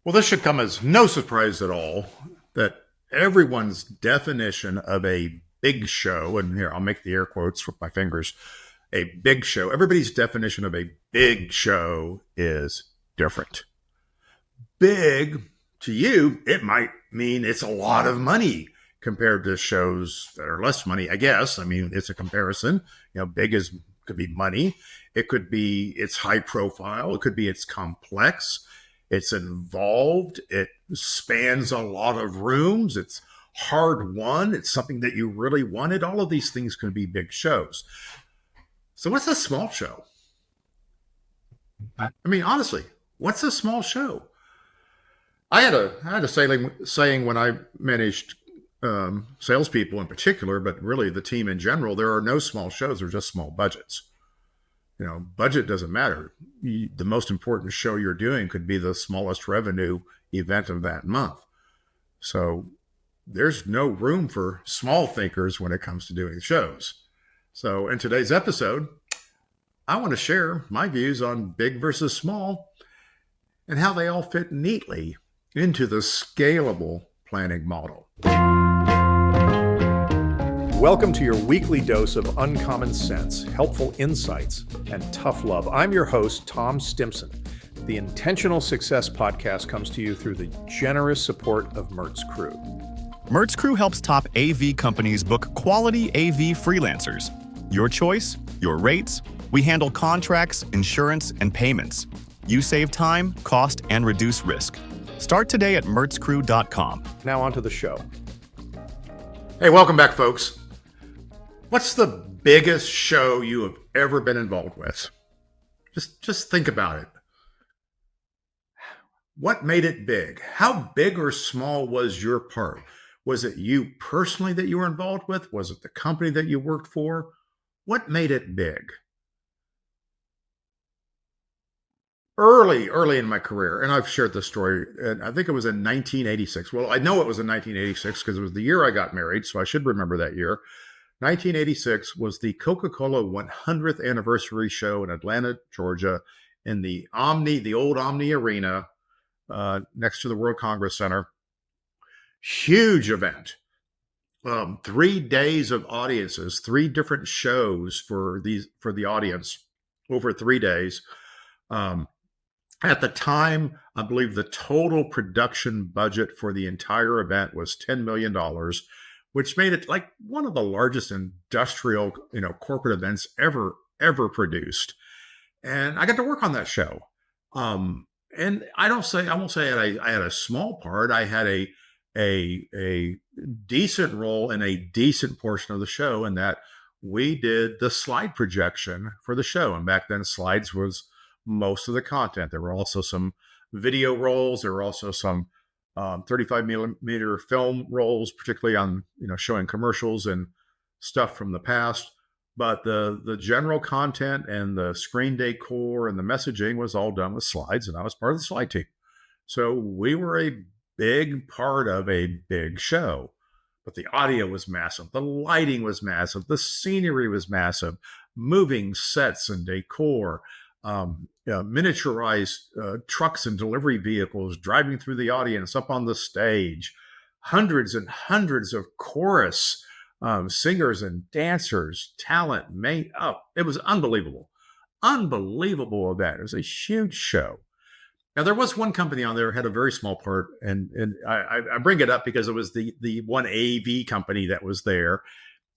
Well, this should come as no surprise at all that everyone's definition of a big show, and here I'll make the air quotes with my fingers, a big show, everybody's definition of a big show is different. Big to you, it might mean it's a lot of money compared to shows that are less money, I guess. I mean, it's a comparison. Big is could be money. It could be it's high profile. It could be it's complex. It's involved. It spans a lot of rooms. It's hard won. It's something that you really wanted. All of these things can be big shows. So what's a small show? I mean, honestly, what's a small show? I had a saying when I managed salespeople in particular, but really the team in general. There are no small shows; they're just small budgets. Budget doesn't matter. The most important show you're doing could be the smallest revenue event of that month. So there's no room for small thinkers when it comes to doing shows. So in today's episode, I want to share my views on big versus small and how they all fit neatly into the scalable planning model. Welcome to your weekly dose of uncommon sense, helpful insights, and tough love. I'm your host, Tom Stimson. The Intentional Success Podcast comes to you through the generous support of Mertz Crew. Mertz Crew helps top AV companies book quality AV freelancers. Your choice, your rates. We handle contracts, insurance, and payments. You save time, cost, and reduce risk. Start today at mertzcrew.com. Now on to the show. Hey, welcome back, folks. What's the biggest show you have ever been involved with? Just think about it. What made it big? How big or small was your part? Was it you personally that you were involved with? Was it the company that you worked for? What made it big? Early in my career, and I've shared this story, and I think it was in 1986. Well, I know it was in 1986 because it was the year I got married, so I should remember that year. 1986 was the Coca-Cola 100th anniversary show in Atlanta, Georgia, in the old Omni Arena, next to the World Congress Center. Huge event. 3 days of audiences, 3 different shows for the audience over 3 days. At the time, I believe the total production budget for the entire event was $10 million, which made it like one of the largest industrial, corporate events ever produced. And I got to work on that show. And I won't say I had a small part. I had a decent role in a decent portion of the show in that we did the slide projection for the show. And back then, slides was most of the content. There were also some video rolls. There were also some 35 millimeter film rolls, particularly on showing commercials and stuff from the past. But the general content and the screen decor and the messaging was all done with slides, and I was part of the slide team. So we were a big part of a big show. But the audio was massive, the lighting was massive, the scenery was massive, moving sets and decor. Miniaturized trucks and delivery vehicles driving through the audience up on the stage, hundreds and hundreds of chorus singers and dancers, talent made up. It was unbelievable event. It was a huge show. Now, there was one company on there had a very small part, and I bring it up because it was the one AV company that was there,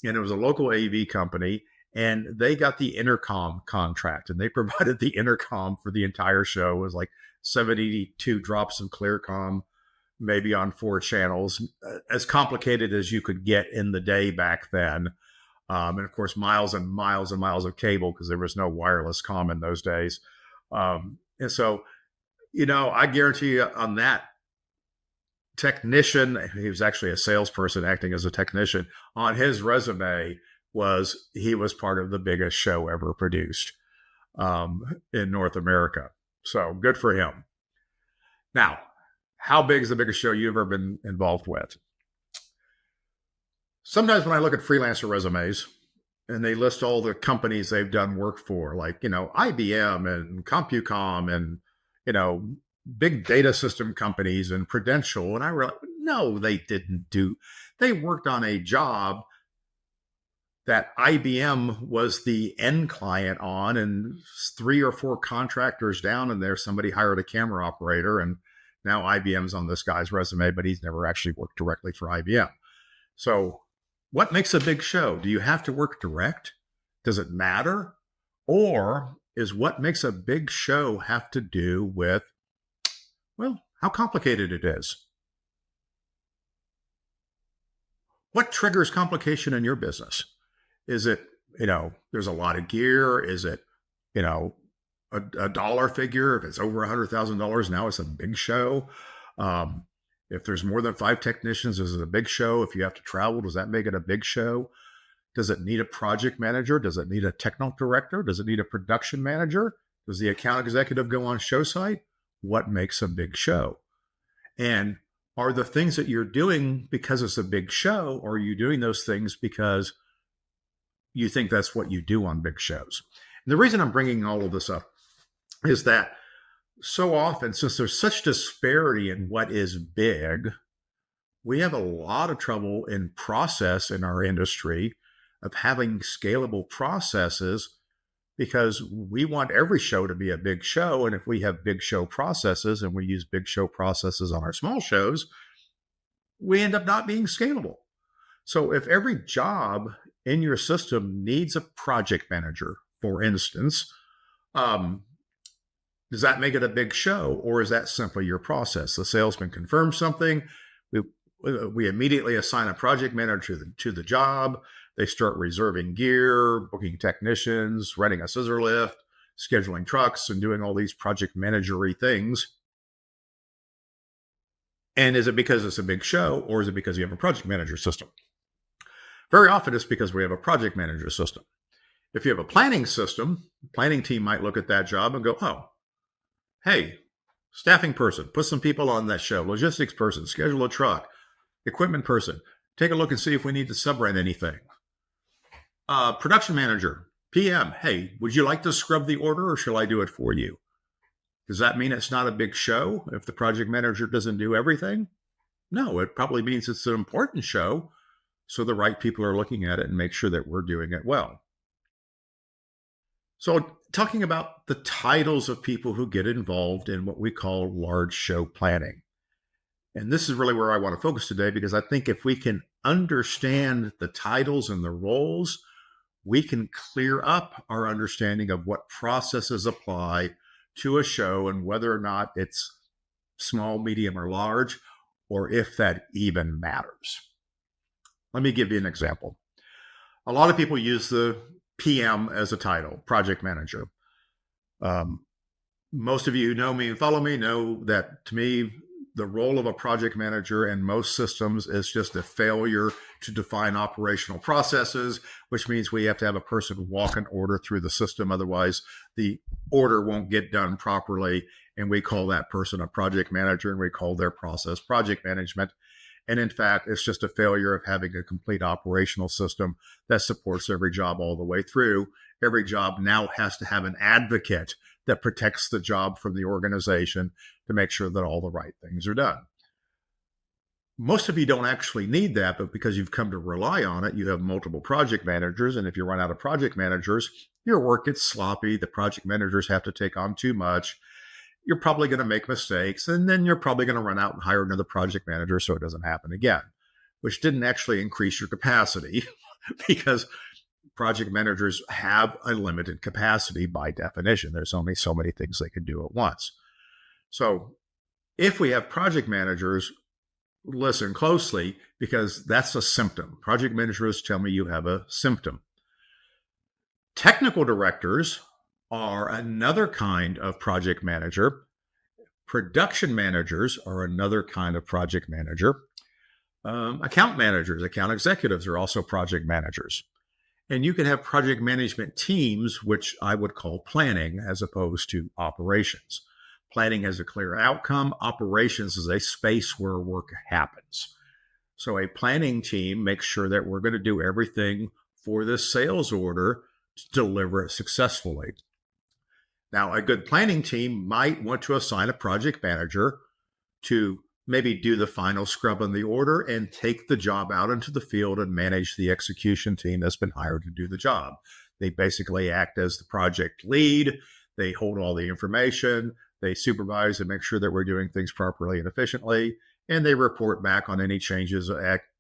and it was a local AV company. And they got the intercom contract, and they provided the intercom for the entire show. It was like 72 drops of Clearcom, maybe on 4 channels, as complicated as you could get in the day back then. And of course, miles and miles and miles of cable because there was no wireless comm in those days. And so, I guarantee you on that technician, he was actually a salesperson acting as a technician, on his resume he was part of the biggest show ever produced in North America. So good for him. Now, how big is the biggest show you've ever been involved with? Sometimes when I look at freelancer resumes and they list all the companies they've done work for, like, IBM and CompuCom and, big data system companies and Prudential. And I realized, no, they didn't do, they worked on a job that IBM was the end client on, and 3 or 4 contractors down, and there somebody hired a camera operator, and now IBM's on this guy's resume, but he's never actually worked directly for IBM. So, what makes a big show? Do you have to work direct? Does it matter? Or is what makes a big show have to do with, well, how complicated it is? What triggers complication in your business? Is it, there's a lot of gear? Is it, you know, a dollar figure? If it's over $100,000, now it's a big show. If there's more than 5 technicians, is it a big show? If you have to travel, does that make it a big show? Does it need a project manager? Does it need a technical director? Does it need a production manager? Does the account executive go on show site? What makes a big show? And are the things that you're doing because it's a big show, or are you doing those things because you think that's what you do on big shows? And the reason I'm bringing all of this up is that so often, since there's such disparity in what is big, we have a lot of trouble in process in our industry of having scalable processes, because we want every show to be a big show. And if we have big show processes and we use big show processes on our small shows, we end up not being scalable. So if every job in your system needs a project manager, for instance, does that make it a big show, or is that simply your process? The salesman confirms something, we immediately assign a project manager to the job. They start reserving gear, booking technicians, renting a scissor lift, scheduling trucks, and doing all these project managery things. And is it because it's a big show, or is it because you have a project manager system? Very often it's because we have a project manager system. If you have a planning system, the planning team might look at that job and go, oh, hey, staffing person, put some people on that show. Logistics person, schedule a truck. Equipment person, take a look and see if we need to subrent anything. Production manager, PM, hey, would you like to scrub the order, or shall I do it for you? Does that mean it's not a big show if the project manager doesn't do everything? No, it probably means it's an important show, so the right people are looking at it and make sure that we're doing it well. So, talking about the titles of people who get involved in what we call large show planning. And this is really where I want to focus today, because I think if we can understand the titles and the roles, we can clear up our understanding of what processes apply to a show and whether or not it's small, medium, or large, or if that even matters. Let me give you an example. A lot of people use the PM as a title, project manager. Most of you know me and follow me know that, to me, the role of a project manager in most systems is just a failure to define operational processes, which means we have to have a person walk an order through the system. Otherwise, the order won't get done properly. And we call that person a project manager, and we call their process project management. And in fact, it's just a failure of having a complete operational system that supports every job all the way through. Every job now has to have an advocate that protects the job from the organization to make sure that all the right things are done. Most of you don't actually need that, but because you've come to rely on it, you have multiple project managers. And if you run out of project managers, your work gets sloppy. The project managers have to take on too much. You're probably going to make mistakes, and then you're probably going to run out and hire another project manager so it doesn't happen again, which didn't actually increase your capacity because project managers have a limited capacity by definition. There's only so many things they can do at once. So if we have project managers, listen closely, because that's a symptom. Project managers tell me you have a symptom. Technical directors are another kind of project manager. Production managers are another kind of project manager. Account managers, account executives are also project managers. And you can have project management teams, which I would call planning as opposed to operations. Planning has a clear outcome. Operations is a space where work happens. So a planning team makes sure that we're going to do everything for this sales order to deliver it successfully. Now, a good planning team might want to assign a project manager to maybe do the final scrub on the order and take the job out into the field and manage the execution team that's been hired to do the job. They basically act as the project lead. They hold all the information. They supervise and make sure that we're doing things properly and efficiently. And they report back on any changes,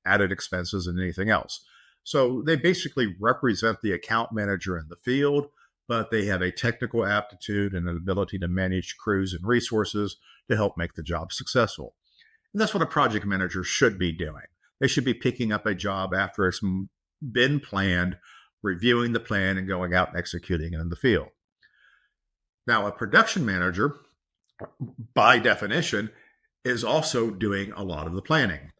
added expenses, and anything else. So they basically represent the account manager in the field, but they have a technical aptitude and an ability to manage crews and resources to help make the job successful. And that's what a project manager should be doing. They should be picking up a job after it's been planned, reviewing the plan, and going out and executing it in the field. Now, a production manager, by definition, is also doing a lot of the planning.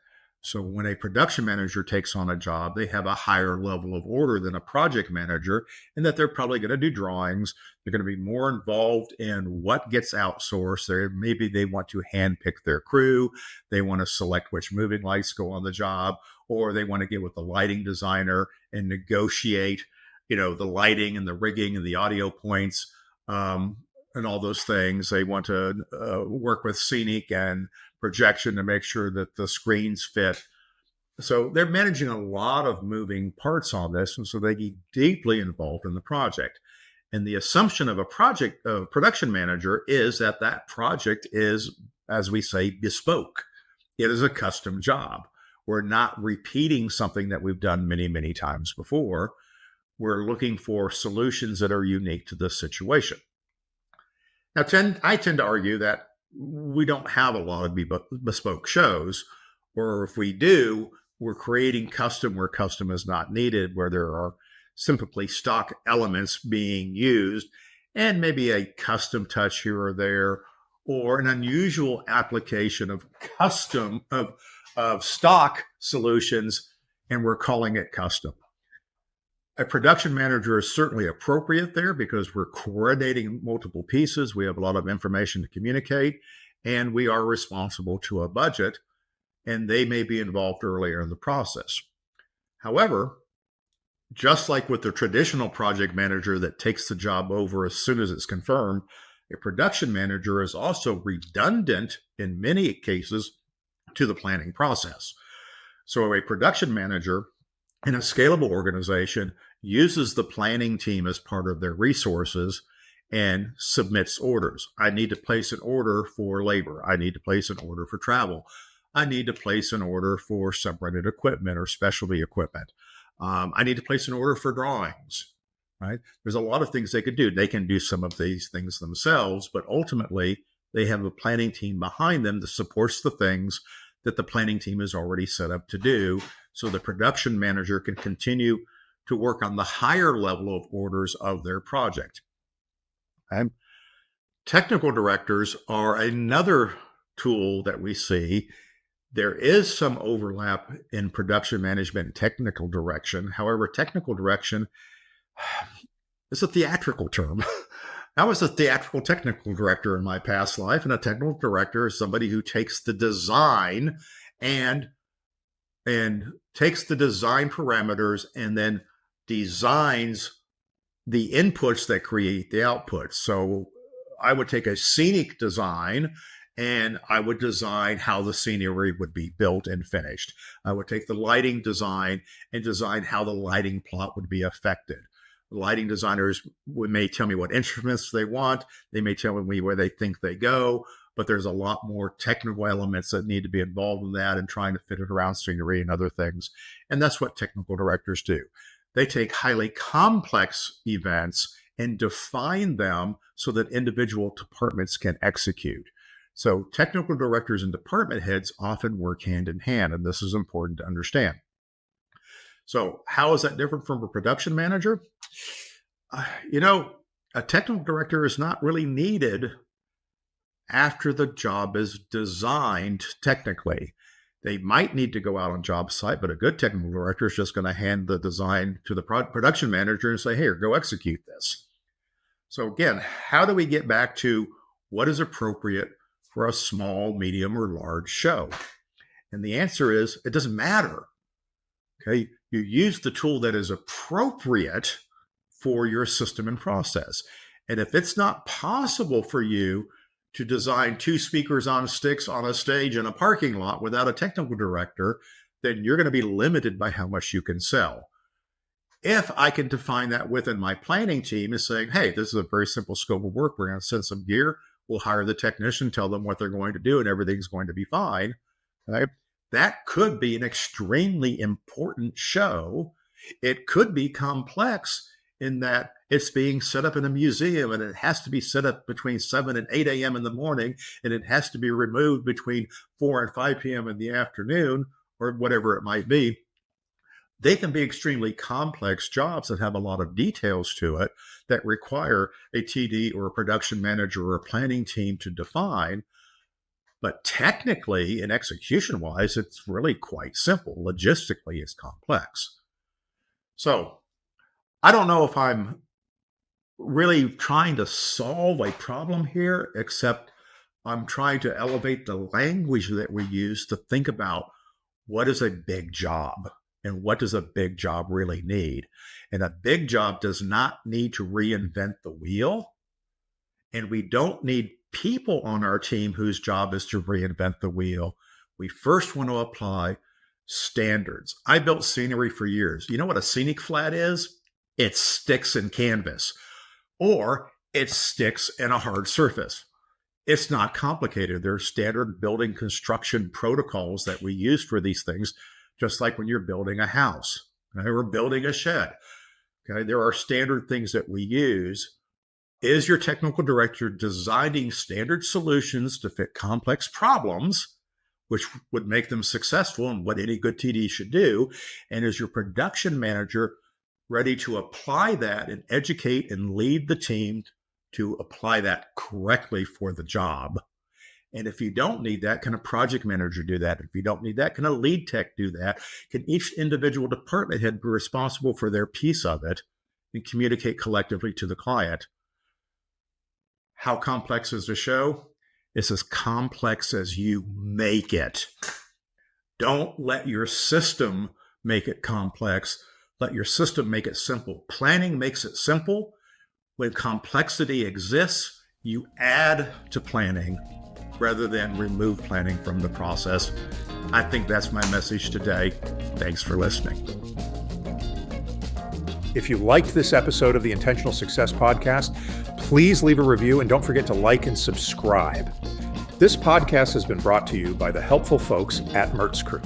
So when a production manager takes on a job, they have a higher level of order than a project manager, in that they're probably going to do drawings. They're going to be more involved in what gets outsourced. Maybe they want to handpick their crew. They want to select which moving lights go on the job, or they want to get with the lighting designer and negotiate, the lighting and the rigging and the audio points, and all those things. They want to work with scenic and projection to make sure that the screens fit. So they're managing a lot of moving parts on this, and so they get deeply involved in the project. And the assumption of a production manager is that that project is, as we say, bespoke. It is a custom job. We're not repeating something that we've done many, many times before. We're looking for solutions that are unique to this situation. Now, I tend to argue that we don't have a lot of bespoke shows, or if we do, we're creating custom where custom is not needed, where there are simply stock elements being used, and maybe a custom touch here or there, or an unusual application of of stock solutions, and we're calling it custom. A production manager is certainly appropriate there because we're coordinating multiple pieces. We have a lot of information to communicate, and we are responsible to a budget, and they may be involved earlier in the process. However, just like with the traditional project manager that takes the job over as soon as it's confirmed, a production manager is also redundant in many cases to the planning process. So a production manager in a scalable organization uses the planning team as part of their resources and submits orders. I need to place an order for labor. I need to place an order for travel. I need to place an order for subrented equipment or specialty equipment. I need to place an order for drawings, right? There's a lot of things they could do. They can do some of these things themselves, but ultimately they have a planning team behind them that supports the things that the planning team is already set up to do. So the production manager can continue to work on the higher level of orders of their project. And technical directors are another tool that we see. There is some overlap in production management and technical direction. However, technical direction is a theatrical term. I was a theatrical technical director in my past life, and a technical director is somebody who takes the design and takes the design parameters and then designs the inputs that create the outputs. So I would take a scenic design and I would design how the scenery would be built and finished. I would take the lighting design and design how the lighting plot would be affected. The lighting designers may tell me what instruments they want. They may tell me where they think they go, but there's a lot more technical elements that need to be involved in that and trying to fit it around scenery and other things. And that's what technical directors do. They take highly complex events and define them so that individual departments can execute. So technical directors and department heads often work hand in hand, and this is important to understand. So how is that different from a production manager? A technical director is not really needed after the job is designed technically. They might need to go out on job site, but a good technical director is just going to hand the design to the production manager and say, here, go execute this. So again, how do we get back to what is appropriate for a small, medium, or large show? And the answer is, it doesn't matter. Okay, you use the tool that is appropriate for your system and process. And if it's not possible for you to design 2 speakers on sticks on a stage in a parking lot without a technical director, then you're going to be limited by how much you can sell. If I can define that within my planning team as saying, hey, this is a very simple scope of work. We're going to send some gear. We'll hire the technician, tell them what they're going to do, and everything's going to be fine. Right? That could be an extremely important show. It could be complex in that it's being set up in a museum and it has to be set up between 7 and 8 a.m. in the morning, and it has to be removed between 4 and 5 p.m. in the afternoon, or whatever it might be. They can be extremely complex jobs that have a lot of details to it that require a TD or a production manager or a planning team to define. But technically and execution-wise, it's really quite simple. Logistically, it's complex. So I don't know if I'm really trying to solve a problem here, except I'm trying to elevate the language that we use to think about what is a big job. And what does a big job really need? And a big job does not need to reinvent the wheel. And we don't need people on our team whose job is to reinvent the wheel. We first want to apply standards. I built scenery for years. You know what a scenic flat is? It's sticks and canvas, or it's sticks and a hard surface. It's not complicated. There are standard building construction protocols that we use for these things. Just like when you're building a house, okay, or building a shed. Okay, there are standard things that we use. Is your technical director designing standard solutions to fit complex problems, which would make them successful and what any good TD should do? And is your production manager ready to apply that and educate and lead the team to apply that correctly for the job? And if you don't need that, can a project manager do that? If you don't need that, can a lead tech do that? Can each individual department head be responsible for their piece of it and communicate collectively to the client? How complex is the show? It's as complex as you make it. Don't let your system make it complex. Let your system make it simple. Planning makes it simple. When complexity exists, you add to planning rather than remove planning from the process. I think that's my message today. Thanks for listening. If you liked this episode of the Intentional Success Podcast, please leave a review and don't forget to like and subscribe. This podcast has been brought to you by the helpful folks at Mertz Crew.